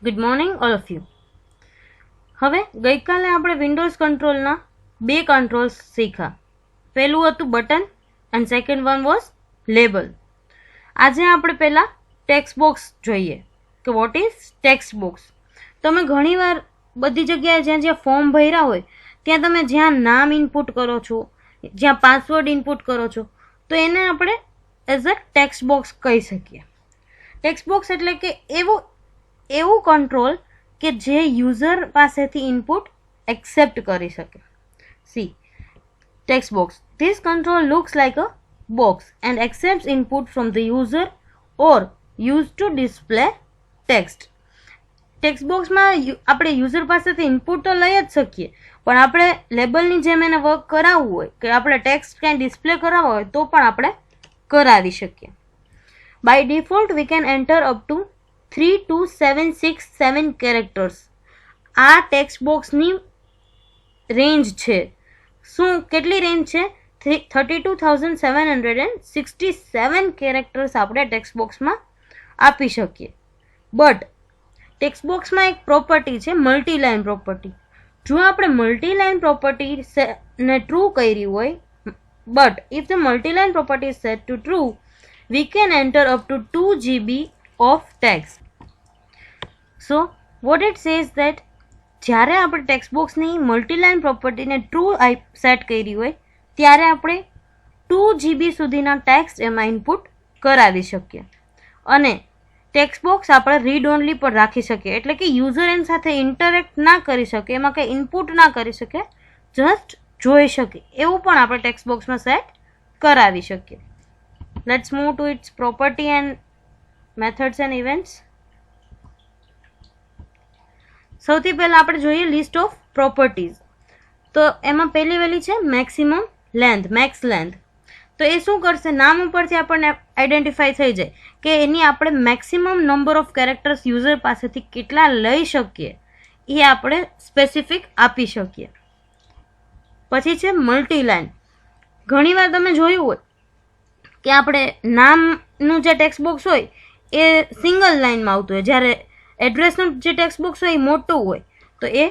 Good morning all of you. હવે ગઈકાલે આપણે વિન્ડોઝ કંટ્રોલના બે કંટ્રોલ્સ શીખ્યા. પહેલું હતું button and second one was label. આજે આપણે પહેલાં ટેક્સ્ટ બોક્સ જોઈએ કે વોટ ઇઝ ટેક્સ્ટ બોક્સ. તમે ઘણીવાર બધી જગ્યાએ જ્યાં જ્યાં ફોર્મ ભર્યા હોય ત્યાં તમે જ્યાં નામ ઇનપુટ કરો છો, જ્યાં પાસવર્ડ ઇનપુટ કરો છો, તો એને આપણે એઝ અ ટેક્સ્ટ બોક્સ કહી શકીએ. ટેક્સ્ટ બોક્સ એટલે કે એવું કંટ્રોલ કે જે યુઝર પાસેથી ઇનપુટ એક્સેપ્ટ કરી શકે. See text box. This control looks like a box and accepts input from the user or use to display text. Text બોક્સમાં આપણે યુઝર પાસેથી ઇનપુટ તો લઈ જ શકીએ, પણ આપણે લેબલની જેમ એને વર્ક કરાવવું હોય કે આપણે ટેક્સ્ટ ક્યાંય ડિસ્પ્લે કરાવવા હોય તો પણ આપણે કરાવી શકીએ. By default we can enter up to 32767 characters. આ ટેક્સ્ટ બોક્સની રેન્જ છે. શું કેટલી રેન્જ છે? 32,767 કેરેક્ટર્સ આપણે ટેક્સ્ટ બોક્સમાં આપી શકીએ. બટ ટેક્સ્ટ બોક્સમાં એક પ્રોપર્ટી છે, મલ્ટીલાઇન પ્રોપર્ટી. જો આપણે મલ્ટીલાઇન પ્રોપર્ટી ને ટ્રુ કરી હોય, but if the multiline property is set to true, we can enter up to 2 GB of text. So what it says that જ્યારે આપણે ટેક્સ્ટ બોક્સની મલ્ટીલાઇન પ્રોપર્ટીને ટ્રુ સેટ કરી હોય ત્યારે આપણે 2 GB સુધીના ટેક્સ્ટ એમાં ઇનપુટ કરાવી શકીએ. અને ટેક્સ્ટ બોક્સ આપણે રીડ ઓનલી પર રાખી શકીએ, એટલે કે યુઝર એની સાથે ઇન્ટરેક્ટ ના કરી શકે, એમાં કંઈ ઇનપુટ ના કરી શકે, જસ્ટ જોઈ શકે, એવું પણ આપણે ટેક્સ્ટ બોક્સમાં સેટ કરાવી શકીએ. Let's move to its property and methods and events. સૌથી પહેલાં આપણે જોઈએ લિસ્ટ ઓફ પ્રોપર્ટીઝ. તો એમાં પહેલી વહેલી છે મેક્સિમમ લેન્થ, મેક્સ લેન્થ. તો એ શું કરશે, નામ ઉપરથી આપણને આઈડેન્ટિફાઈ થઈ જાય કે એની આપણે maximum number of characters user પાસેથી કેટલા લઈ શકીએ એ આપણે સ્પેસિફિક આપી શકીએ. પછી છે મલ્ટીલાઇન. ઘણીવાર તમે જોયું હોય કે આપણે નામનું જે ટેક્સ્ટ બોક્સ હોય એ સિંગલ લાઇનમાં આવતું હોય, જ્યારે એડ્રેસનું જે ટેક્સ્ટ બોક્સ હોય એ મોટું હોય, તો એ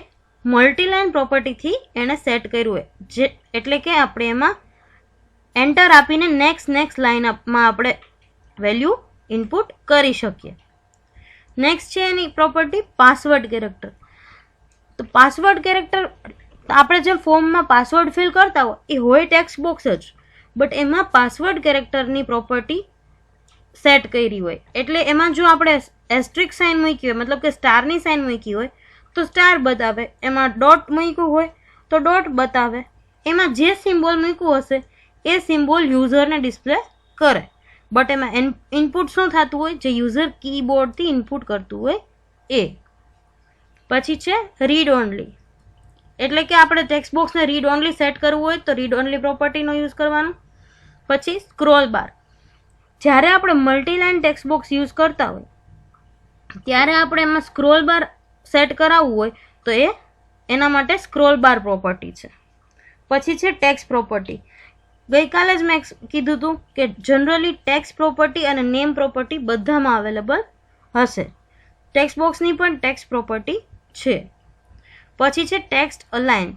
મલ્ટીલાઇન પ્રોપર્ટીથી એણે સેટ કર્યું હોય, જે એટલે કે આપણે એમાં એન્ટર આપીને નેક્સ્ટ લાઇનમાં આપણે વેલ્યુ ઇનપુટ કરી શકીએ. નેક્સ્ટ છે એની પ્રોપર્ટી પાસવર્ડ કેરેક્ટર. તો પાસવર્ડ કેરેક્ટર આપણે જે ફોર્મમાં પાસવર્ડ ફિલ કરતા હોય ટેક્સ્ટ બોક્સ જ, બટ એમાં પાસવર્ડ કેરેક્ટરની પ્રોપર્ટી સેટ કરી હોય, એટલે એમાં જો આપણે એસ્ટ્રિક સાઇન મૂકી હોય, મતલબ કે સ્ટારની સાઇન મૂકી હોય તો સ્ટાર બતાવે, એમાં ડોટ મૂક્યું હોય તો ડોટ બતાવે, એમાં જે સિમ્બોલ મૂક્યું હશે એ સિમ્બોલ યુઝરને ડિસ્પ્લે કરે. બટ એમાં ઇનપુટ શું થતું હોય, જે યુઝર કીબોર્ડથી ઇનપુટ કરતું હોય એ. પછી છે રીડ ઓનલી, એટલે કે આપણે ટેક્સ્ટ બોક્સને રીડ ઓનલી સેટ કરવું હોય તો રીડ ઓનલી પ્રોપર્ટીનો યુઝ કરવાનો. પછી સ્ક્રોલ બાર. જ્યારે આપણે મલ્ટીલાઇન ટેક્સ્ટ બોક્સ યુઝ કરતા હોય ત્યારે આપણે એમાં સ્ક્રોલ બાર સેટ કરાવવું હોય તો એના માટે સ્ક્રોલ બાર પ્રોપર્ટી છે. પછી છે ટેક્સ્ટ પ્રોપર્ટી. ગઈકાલે જ મેં કીધું હતું કે જનરલી ટેક્સ્ટ પ્રોપર્ટી અને નેમ પ્રોપર્ટી બધામાં અવેલેબલ હશે. ટેક્સ્ટ બોક્સની પણ ટેક્સ્ટ પ્રોપર્ટી છે. પછી છે ટેક્સ્ટ અલાઇન.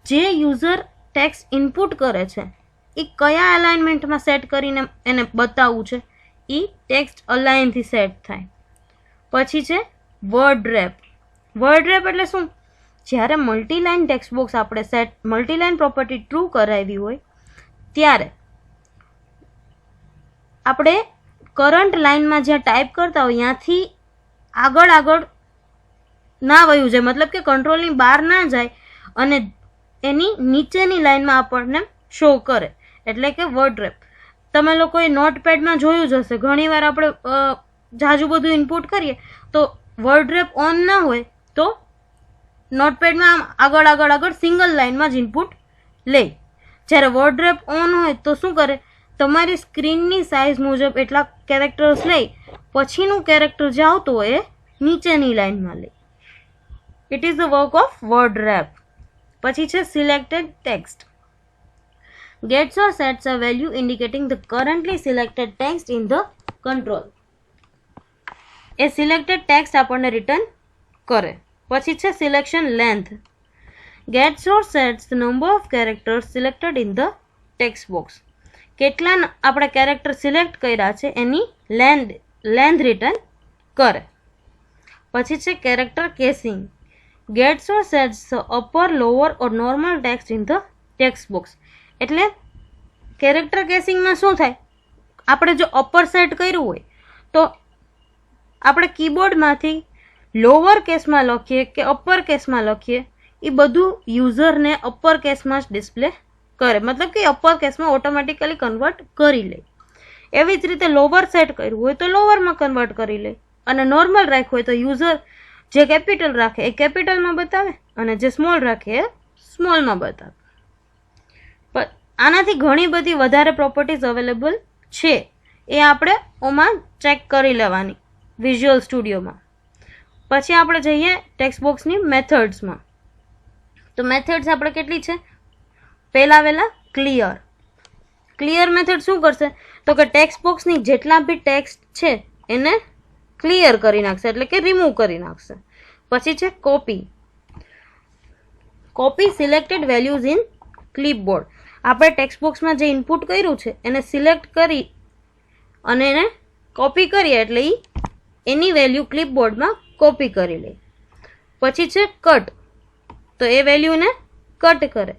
જે યુઝર ટેક્સ્ટ ઇનપુટ કરે છે એ કયા અલાઇનમેન્ટમાં સેટ કરીને એને બતાવવું છે એ ટેક્સ્ટ અલાઇનથી સેટ થાય. પછી છે વર્ડ રેપ. વર્ડ રેપ એટલે શું, જ્યારે મલ્ટીલાઇન ટેક્સ્ટ બોક્સ આપણે મલ્ટીલાઇન પ્રોપર્ટી ટ્રુ કરાવી હોય ત્યારે આપણે કરંટ લાઇનમાં જ્યાં ટાઈપ કરતા હોય ત્યાંથી આગળ ના વયું જાય, મતલબ કે કંટ્રોલની બહાર ના જાય અને એની નીચેની લાઇનમાં આપણને શો કરે, એટલે કે વર્ડ રેપ. તમે લોકોએ નોટપેડમાં જોયું જ હશે, ઘણીવાર આપણે જાજુ બધું ઇનપુટ કરીએ તો વર્ડ રેપ ઓન ના હોય તો નોટપેડમાં આગળ સિંગલ લાઇનમાં જ ઇનપુટ લે. જ્યારે વર્ડ રેપ ઓન હોય તો શું કરે, તમારી સ્ક્રીનની સાઇઝ મુજબ એટલા કેરેક્ટર્સ લઈ પછીનું કેરેક્ટર જે આવતું હોય એ નીચેની લાઇનમાં લે. It is the work of word wrap. પછી છે selected text. Gets or sets a value indicating the currently selected text in the control. એ સિલેક્ટેડ ટેક્સ્ટ આપણને રિટર્ન કરે. પછી છે selection length. Gets or sets the number of characters selected in the text box. કેટલા આપણે character select કર્યા છે એની length return કરે. પછી છે character casing. Gets or sets upper lower or normal text in the text box. એટલે character કેસિંગમાં શું થાય, આપણે જો અપર સેટ કર્યું હોય તો આપણે કીબોર્ડમાંથી લોઅર કેસમાં લખીએ કે અપર કેસમાં લખીએ, એ બધું યુઝરને અપર કેસમાં જ ડિસ્પ્લે કરે, મતલબ કે અપર કેસમાં ઓટોમેટિકલી કન્વર્ટ કરી લે. એવી જ રીતે લોવર સેટ કર્યું હોય તો લોવરમાં કન્વર્ટ કરી લે, અને નોર્મલ રાખ્યું હોય તો યુઝર જે કેપિટલ રાખે એ કેપિટલમાં બતાવે અને જે સ્મોલ રાખે એ સ્મોલમાં બતાવે. પણ આનાથી ઘણી બધી વધારે પ્રોપર્ટીઝ અવેલેબલ છે, એ આપણે ઓમાં ચેક કરી લેવાની વિઝ્યુઅલ સ્ટુડિયોમાં. પછી આપણે જઈએ ટેક્સ્ટ બોક્સની મેથડ્સમાં. તો મેથડ્સ આપણે કેટલી છે, પહેલા ક્લિયર. ક્લિયર મેથડ શું કરશે તો કે ટેક્સ્ટ બોક્સની જેટલા બી ટેક્સ્ટ છે એને ક્લિયર કરી નાખશે, એટલે કે રિમૂવ કરી નાખશે. પછી છે copy. Copy selected values in clipboard. આપણે ટેક્સ્ટ બોક્સમાં જે ઇનપુટ કર્યું છે એને સિલેક્ટ કરી અને એને કોપી કરીએ એટલે એની વેલ્યુ ક્લિપબોર્ડમાં કોપી કરી લે. પછી છે કટ, તો એ વેલ્યુને કટ કરે.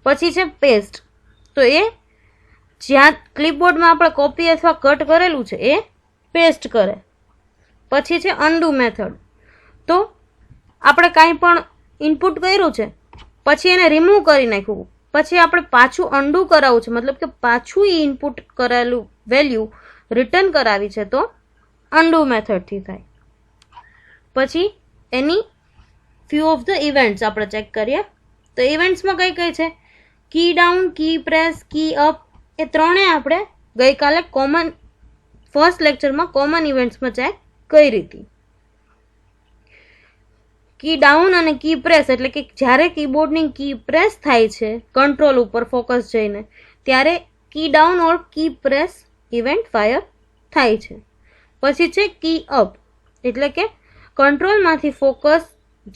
પછી છે પેસ્ટ, તો એ જ્યાં ક્લિપબોર્ડમાં આપણે કોપી અથવા કટ કરેલું છે એ પેસ્ટ કરે. પછી છે અનડુ મેથડ, તો આપણે કાંઈ પણ ઇનપુટ કર્યું છે પછી એને રિમૂવ કરી નાખ્યું, પછી આપણે પાછું અનડુ કરાવવું છે, મતલબ કે પાછું એ ઇનપુટ કરેલું વેલ્યુ રિટર્ન કરાવી છે તો અનડુ મેથડથી થાય. પછી એની ફ્યુ ઓફ ધ ઇવેન્ટ્સ આપણે ચેક કરીએ. તો ઇવેન્ટ્સમાં કઈ કઈ છે, કી ડાઉન, કી પ્રેસ, કી અપ, એ ત્રણેય આપણે ગઈકાલે ફર્સ્ટ લેક્ચરમાં કોમન ઇવેન્ટ્સમાં ચેક કરી હતી. કી ડાઉન અને કી પ્રેસ એટલે કે જ્યારે કીબોર્ડની કી પ્રેસ થાય છે કંટ્રોલ ઉપર ફોકસ જઈને, ત્યારે કી ડાઉન ઓર કી પ્રેસ ઇવેન્ટ ફાયર થાય છે. પછી છે કી અપ, એટલે કે કંટ્રોલમાંથી ફોકસ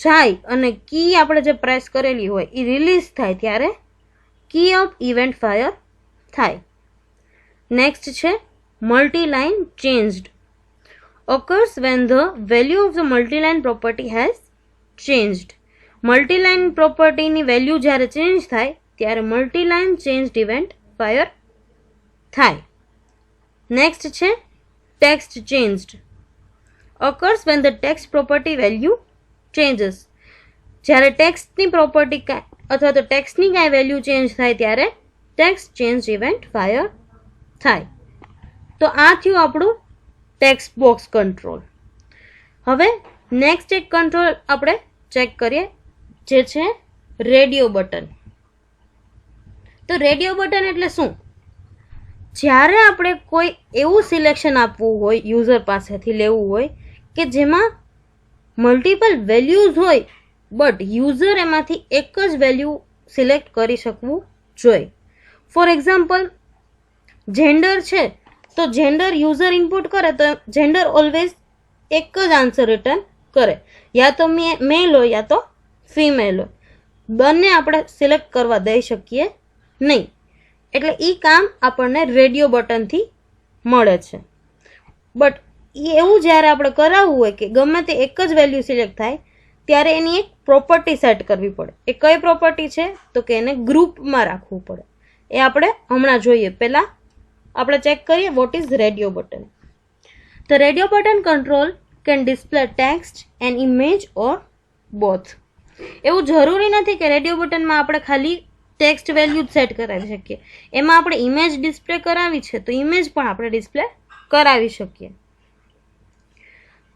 જાય અને કી આપણે જે પ્રેસ કરેલી હોય એ રિલીઝ થાય ત્યારે કી અપ ઇવેન્ટ ફાયર થાય. નેક્સ્ટ છે મલ્ટીલાઇન changed. occurs when the value of the multiline property has changed. Multiline પ્રોપર્ટીની વેલ્યુ જ્યારે ચેન્જ થાય ત્યારે મલ્ટીલાઇન ચેન્જડ ઇવેન્ટ ફાયર થાય. નેક્સ્ટ છે text changed. occurs when the text property value changes. જ્યારે ટેક્સ્ટની property અથવા તો ટેક્સ્ટની કાંઈ વેલ્યુ ચેન્જ થાય ત્યારે ટેક્સ્ટ ચેન્જ ઇવેન્ટ ફાયર થાય. તો આ થયું આપણું ટેક્સ્ટ બોક્સ કંટ્રોલ. હવે નેક્સ્ટ એક કંટ્રોલ આપણે ચેક કરીએ, જે છે રેડિયો બટન. તો રેડિયો બટન એટલે શું, જ્યારે આપણે કોઈ એવું સિલેક્શન આપવું હોય, યુઝર પાસેથી લેવું હોય કે જેમાં મલ્ટિપલ વેલ્યુઝ હોય બટ યુઝર એમાંથી એક જ વેલ્યુ સિલેક્ટ કરી શકવું જોઈએ. ફોર એક્ઝામ્પલ જેન્ડર છે, તો જેન્ડર યુઝર ઇનપુટ કરે તો જેન્ડર ઓલવેઝ એક જ આન્સર રિટર્ન કરે, યા તો મેલ હોય યા તો ફિમેલ હોય, બંને આપણે સિલેક્ટ કરવા દઈ શકીએ નહીં. એટલે એ કામ આપણને રેડિયો બટનથી મળે છે. બટ એવું જ્યારે આપણે કરાવવું હોય કે ગમે તે એક જ વેલ્યુ સિલેક્ટ થાય ત્યારે એની એક પ્રોપર્ટી સેટ કરવી પડે. એ કઈ પ્રોપર્ટી છે તો કે એને ગ્રુપમાં રાખવું પડે. એ આપણે હમણાં જોઈએ. પહેલાં આપણે ચેક કરીએ what is radio button. The radio button control can display text and image or both. એવું જરૂરી નથી કે રેડિયો બટનમાં આપણે ખાલી ટેક્સ્ટ વેલ્યુ જ સેટ કરાવી શકીએ. એમાં આપણે ઇમેજ ડિસ્પ્લે કરાવી છે તો ઇમેજ પણ આપણે ડિસ્પ્લે કરાવી શકીએ.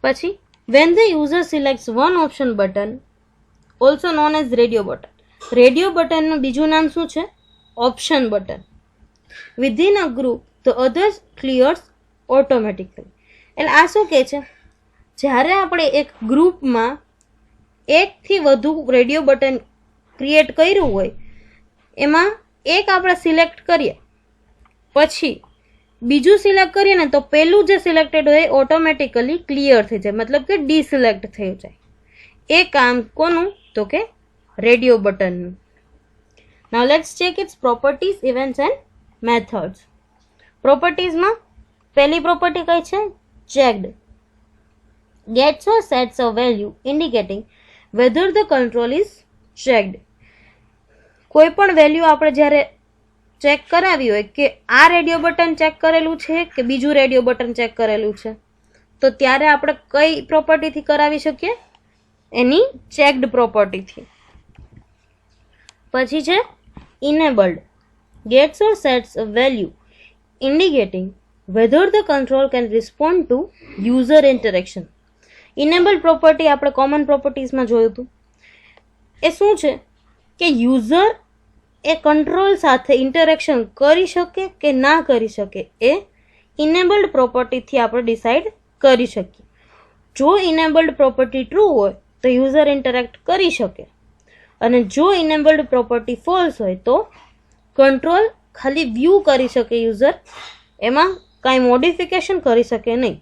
પછી when the user selects one option button, also known as radio button. Radio બટનનું બીજું નામ શું છે? Option button. Within a group, the others clears automatically. એટલે આ શું કહે છે? જ્યારે આપણે એક ગ્રુપમાં એકથી વધુ રેડિયો બટન ક્રિએટ કર્યું હોય, એમાં એક આપણે સિલેક્ટ કરીએ પછી બીજું સિલેક્ટ કરીએ ને તો પહેલું જે સિલેક્ટેડ હોય ઓટોમેટિકલી ક્લિયર થઈ જાય, મતલબ કે ડિસિલેક્ટ થઈ જાય. એ કામ કોનું? તો કે રેડિયો બટનનું. Now let's check its properties, events and methods. પ્રોપર્ટીઝમાં પહેલી પ્રોપર્ટી કઈ છે? Checked. Gets or sets a value indicating whether the control is checked. કોઈ પણ વેલ્યુ આપણે જ્યારે ચેક કરાવી હોય કે આ રેડિયો બટન ચેક કરેલું છે કે બીજું રેડિયો બટન ચેક કરેલું છે, તો ત્યારે આપણે કઈ પ્રોપર્ટીથી કરાવી શકીએ? એની ચેક્ડ પ્રોપર્ટીથી. પછી છે enabled. Gets or sets a value indicating whether the control can respond to user interaction. Enabled property આપણે કોમન પ્રોપર્ટીઝમાં જોયું હતું. એ શું છે કે યુઝર એ કંટ્રોલ સાથે ઇન્ટરેક્શન કરી શકે કે ના કરી શકે એ ઇનેબલ્ડ પ્રોપર્ટીથી આપણે ડિસાઇડ કરી શકીએ. જો ઇનેબલ્ડ પ્રોપર્ટી ટ્રુ હોય તો યુઝર ઇન્ટરેક્ટ કરી શકે, અને જો ઇનેબલ્ડ પ્રોપર્ટી ફોલ્સ હોય તો કંટ્રોલ ખાલી વ્યૂ કરી શકે યુઝર, એમાં કાંઈ મોડિફિકેશન કરી શકે નહીં.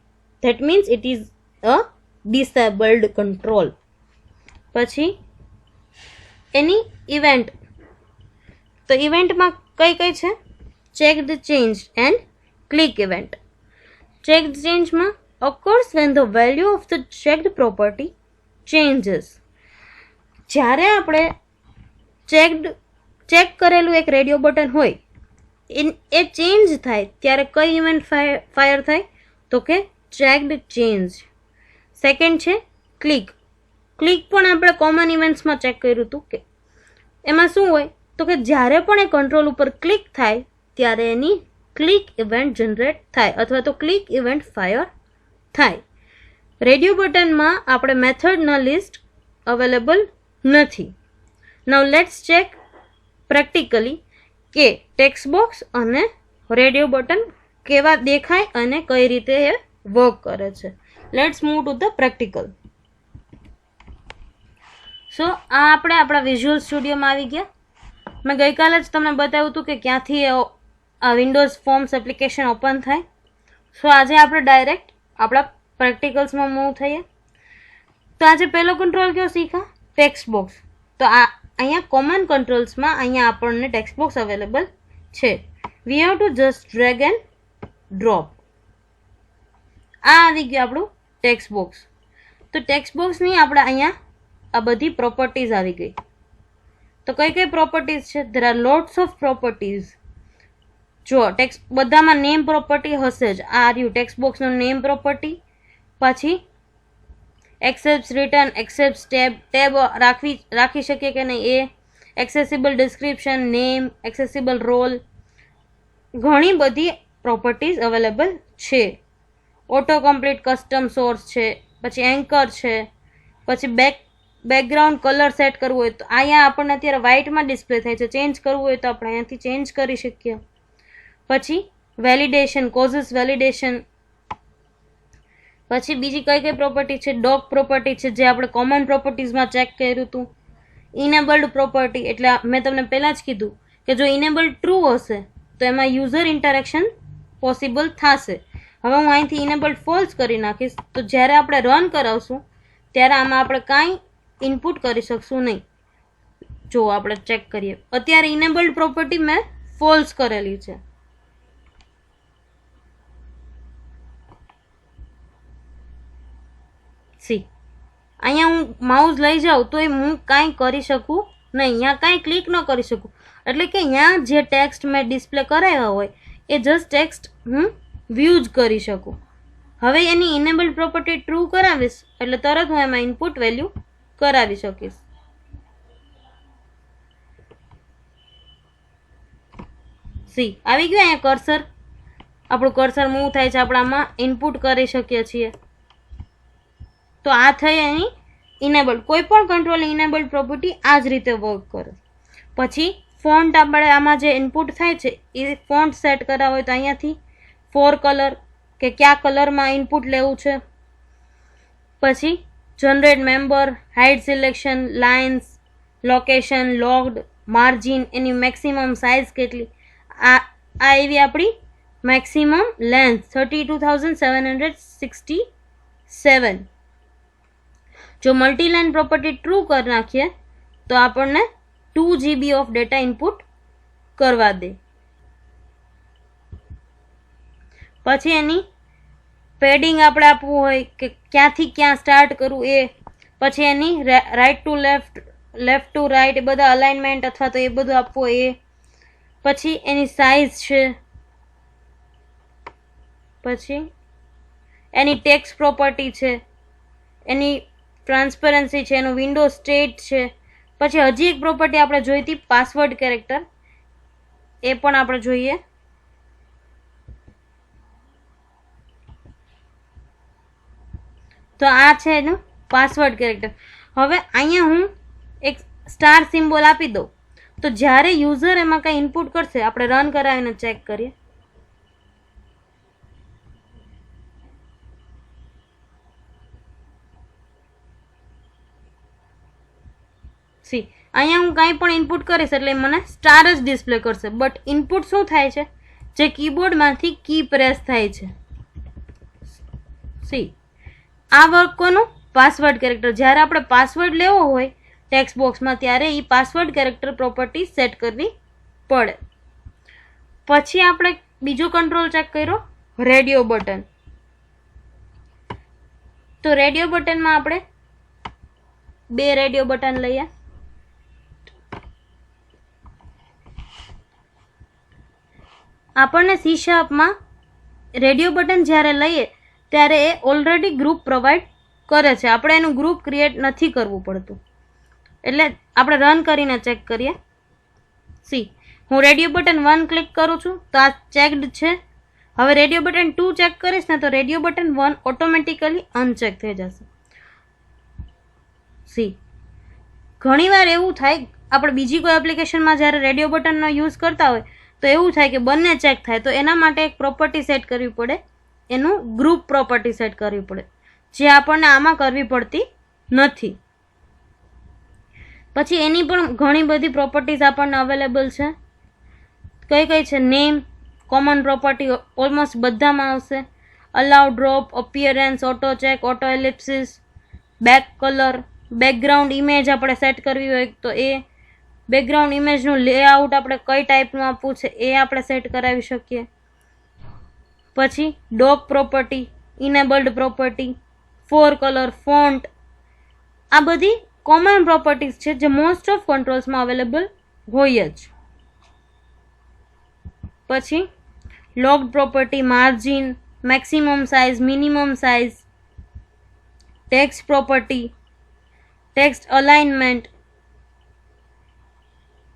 That means it is a disabled control. પછી એની ઇવેન્ટ. તો ઇવેન્ટમાં કઈ કઈ છે? Checked, change and click event. Checked ચેન્જમાં occurs when the value of the checked property changes. જ્યારે આપણે ચેક કરેલું એક રેડિયો બટન હોય એ ચેન્જ થાય ત્યારે કઈ ઇવેન્ટ ફાયર થાય? તો કે ચેક્ડ ચેન્જ. સેકન્ડ છે ક્લિક. ક્લિક પણ આપણે કોમન ઇવેન્ટ્સમાં ચેક કર્યું હતું કે એમાં શું હોય? તો કે જ્યારે પણ એ કંટ્રોલ ઉપર ક્લિક થાય ત્યારે એની ક્લિક ઇવેન્ટ જનરેટ થાય અથવા તો ક્લિક ઇવેન્ટ ફાયર થાય. રેડિયો બટનમાં આપણે મેથડના લિસ્ટ અવેલેબલ નથી. નાઉ લેટ્સ ચેક પ્રેક્ટિકલી કે ટેક્સ્ટ બોક્સ અને રેડિયો બટન કેવા દેખાય અને કઈ રીતે એ વર્ક કરે છે. Let's move to the practical. So આ આપણે આપણા વિઝ્યુઅલ સ્ટુડિયોમાં આવી ગયા. મેં ગઈકાલે જ તમને બતાવ્યું હતું કે ક્યાંથી આ વિન્ડોઝ ફોર્મ્સ એપ્લિકેશન ઓપન થાય. સો આજે આપણે ડાયરેક્ટ આપણા પ્રેક્ટિકલ્સમાં મૂવ થઈએ. તો આજે પહેલો કંટ્રોલ કયો શીખા? Text box. તો આ અહીંયા કોમન કંટ્રોલ્સમાં અહીંયા આપણને ટેક્સ્ટ બોક્સ અવેલેબલ છે. We have to just drag and drop. આ આવી ગયું આપણું ટેક્સ્ટ બોક્સ. તો ટેક્સ્ટ બોક્સની આપણે અહીંયા આ બધી પ્રોપર્ટીઝ આવી ગઈ. તો કઈ કઈ પ્રોપર્ટીઝ છે? There are lots of properties. જો ટેક્સ્ટ બધામાં નેમ પ્રોપર્ટી હશે જ. આ રહ્યું ટેક્સ્ટ બોક્સનો નેમ પ્રોપર્ટી. પછી એક્સેપ્ટ રિટર્ન, એક્સેપ્ટ ટેબ રાખી શકીએ કે નહીં એ, accessible description, name, accessible role, ઘણી બધી પ્રોપર્ટીઝ અવેલેબલ છે. ઓટો કમ્પ્લીટ કસ્ટમ સોર્સ છે, પછી એન્કર છે, પછી બેકગ્રાઉન્ડ કલર સેટ કરવું હોય તો અહીંયા આપણને અત્યારે વ્હાઇટમાં ડિસ્પ્લે થાય છે. ચેન્જ કરવું હોય તો આપણે અહીંયાથી ચેન્જ કરી શકીએ. પછી વેલિડેશન, કોઝિસ વેલિડેશન. પછી બીજી કઈ કઈ પ્રોપર્ટી છે? ડોક પ્રોપર્ટી છે જે આપણે કોમન પ્રોપર્ટીઝમાં ચેક કર્યું હતું. ઇનેબલ્ડ પ્રોપર્ટી એટલે મેં તમને પહેલાં જ કીધું કે જો ઇનેબલ્ડ ટ્રુ હશે તો એમાં યુઝર ઇન્ટરેક્શન પોસિબલ થશે. હવે હું અહીંથી ઇનેબલ્ડ ફોલ્સ કરી નાખીશ તો જ્યારે આપણે રન કરાવશું ત્યારે આમાં આપણે કાંઈ ઇનપુટ કરી શકશું નહીં. જો આપણે ચેક કરીએ, અત્યારે ઇનેબલ્ડ પ્રોપર્ટી મેં ફોલ્સ કરેલી છે. સી અહીંયા હું માઉસ લઈ જાઉં તો હું કાંઈ કરી શકું નહીં, અહીંયા કાંઈ ક્લિક ન કરી શકું. એટલે કે અહીંયા જે ટેક્સ્ટ મેં ડિસ્પ્લે કરાવ્યા હોય એ જસ્ટ ટેક્સ્ટ હું વ્યૂ જ કરી શકું. હવે એની ઇનેબલ્ડ પ્રોપર્ટી ટ્રુ કરાવીશ એટલે તરત હું એમાં ઇનપુટ વેલ્યુ કરાવી શકીશ. સી આવી ગયું અહીંયા કર્સર. આપણું કર્સર મૂવ થાય છે, આપણે આમાં ઇનપુટ કરી શકીએ છીએ. તો આ થઈ એની ઇનેબલ્ડ. કોઈ પણ કંટ્રોલ ઇનેબલ્ડ પ્રોપર્ટી આ જ રીતે વર્ક કરે. પછી ફોન્ટ આપણે આમાં જે ઇનપુટ થાય છે એ ફોન્ટ સેટ કરાવવા હોય તો અહીંયાથી ફોર કલર કે કયા કલરમાં ઇનપુટ લેવું છે. પછી generate member, hide selection, lines, location, locked, margin, એની મેક્સિમમ સાઇઝ કેટલી, આ એવી આપણી મેક્સિમમ લેન્થ 32,767. જો મલ્ટી લાઇન પ્રોપર્ટી ટ્રુ કરી નાખીએ તો આપણને 2 GB ઓફ ડેટા ઇનપુટ કરવા દે. પછી એની પેડિંગ આપણે આપવું હોય કે ક્યાંથી ક્યાં સ્ટાર્ટ કરવું એ, પછી એની right to left, left to right, એ બધા અલાઇનમેન્ટ અથવા તો એ બધું આપવું એ, પછી એની સાઇઝ છે, પછી એની ટેક્સ્ટ પ્રોપર્ટી છે, એની ટ્રાન્સપરન્સી છે, એનું વિન્ડો સ્ટેટ છે. પછી હજી એક પ્રોપર્ટી આપણે જોઈ હતી પાસવર્ડ કેરેક્ટર, એ પણ આપણે જોઈએ. તો આ છે એનું પાસવર્ડ કેરેક્ટર. હવે અહીંયા હું એક સ્ટાર સિમ્બોલ આપી દઉં તો જ્યારે યુઝર એમાં કંઈ ઇનપુટ કરશે, આપણે રન કરાવીને ચેક કરીએ. સી અહીંયા હું કાંઈ પણ ઇનપુટ કરીશ એટલે મને સ્ટાર જ ડિસ્પ્લે કરશે. બટ ઇનપુટ શું થાય છે? જે કીબોર્ડમાંથી કી પ્રેસ થાય છે. સી આ વર્ક કોનું? Password character. જ્યારે આપણે પાસવર્ડ લેવો હોય ટેક્સ્ટ બોક્સમાં ત્યારે એ પાસવર્ડ કેરેક્ટર પ્રોપર્ટી સેટ કરવી પડે. પછી આપણે બીજો કંટ્રોલ ચેક કર્યો, રેડિયો બટન. તો રેડિયો બટનમાં આપણે 2 રેડિયો બટન લઈએ. આપણને C# રેડિયો બટન જ્યારે લઈએ ત્યારે એ ઓલરેડી ગ્રુપ પ્રોવાઈડ કરે છે. આપણે એનું ગ્રુપ ક્રિએટ નથી કરવું પડતું. એટલે આપણે રન કરીને ચેક કરીએ. સી હું રેડિયો બટન 1 ક્લિક કરું છું તો આ ચેકડ છે. હવે રેડિયો બટન 2 ચેક કરીશ ને તો રેડિયો બટન 1 ઓટોમેટિકલી અનચેક થઈ જશે. સી ઘણીવાર એવું થાય, આપણે બીજી કોઈ એપ્લિકેશનમાં જ્યારે રેડિયો બટનનો યુઝ કરતા હોય તો એવું થાય કે બંને ચેક થાય. તો એના માટે એક પ્રોપર્ટી સેટ કરવી પડે, એનું ગ્રુપ પ્રોપર્ટી સેટ કરવી પડે, જે આપણને આમાં કરવી પડતી નથી. પછી એની પણ ઘણી બધી પ્રોપર્ટીઝ આપણને અવેલેબલ છે. કઈ કઈ છે? નેમ, કોમન પ્રોપર્ટી ઓલમોસ્ટ બધામાં આવશે. Allow drop, appearance, auto check, auto ellipsis, back colour, background image આપણે સેટ કરવી હોય તો એ, બેકગ્રાઉન્ડ ઇમેજનું લેઆઉટ આપણે કઈ ટાઈપનું આપવું છે એ આપણે સેટ કરાવી શકીએ. પછી dock property, enabled property, fore colour, font, આ બધી કોમન પ્રોપર્ટીઝ છે જે મોસ્ટ ઓફ કંટ્રોલ્સમાં અવેલેબલ હોય જ. પછી logged property, margin, maximum size, minimum size, text property, text alignment,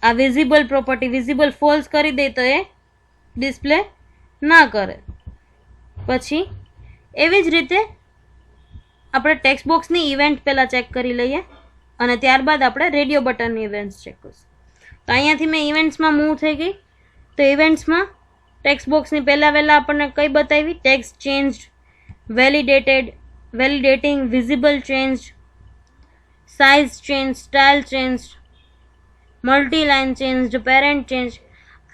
આ વિઝિબલ પ્રોપર્ટી, વિઝિબલ ફોલ્સ કરી દે તો એ ડિસ્પ્લે ના કરે. પછી એવી જ રીતે આપણે ટેક્સ્ટ બોક્સની ઇવેન્ટ પહેલાં ચેક કરી લઈએ અને ત્યારબાદ આપણે રેડિયો બટનની ઇવેન્ટ્સ ચેક કરીશું. તો અહીંયાથી મેં ઇવેન્ટ્સમાં મૂવ થઈ ગઈ. તો ઇવેન્ટ્સમાં ટેક્સ્ટ બોક્સની પહેલાં આપણને કઈ બતાવી? Text change, validating, visible change, size change, style change, multi line change, parent change.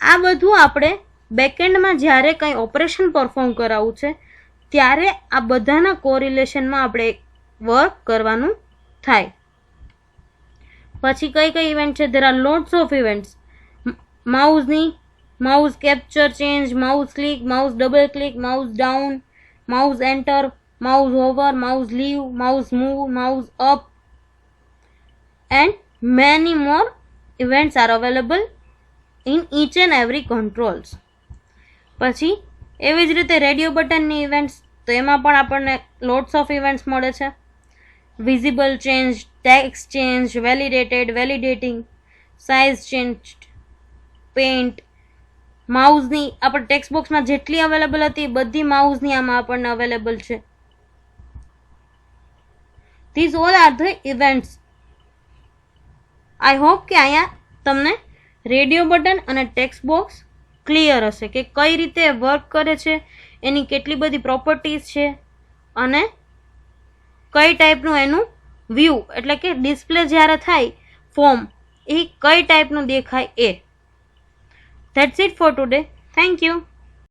આ બધું આપણે બેકએન્ડમાં જ્યારે કંઈ ઓપરેશન પરફોર્મ કરાવવું છે ત્યારે આ બધાના કોરિલેશનમાં આપણે વર્ક કરવાનું થાય. પછી કઈ કઈ ઇવેન્ટ છે? There are lots of events. માઉઝની mouse capture change, mouse click, mouse double click, mouse down, mouse enter, mouse over, mouse leave, mouse move, mouse up and many more events are available in each and every controls. પછી એવી જ રીતે radio બટનની events, તો એમાં પણ આપણને lots of events મળે છે. Visible change, text change, validating, size change, paint. માઉઝની આપણે ટેક્સ્ટ બોક્સમાં જેટલી અવેલેબલ હતી બધી માઉઝની આમાં આપણને અવેલેબલ છે. This all are the events. I hope કે અહીંયા તમને રેડિયો બટન અને ટેક્સ્ટ બોક્સ ક્લિયર હશે કે કઈ રીતે વર્ક કરે છે, એની કેટલી બધી પ્રોપર્ટીઝ છે અને કઈ ટાઈપનું એનું વ્યૂ એટલે કે ડિસ્પ્લે જ્યારે થાય ફોર્મ એ કઈ ટાઈપનું દેખાય એ. That's it for today. Thank you.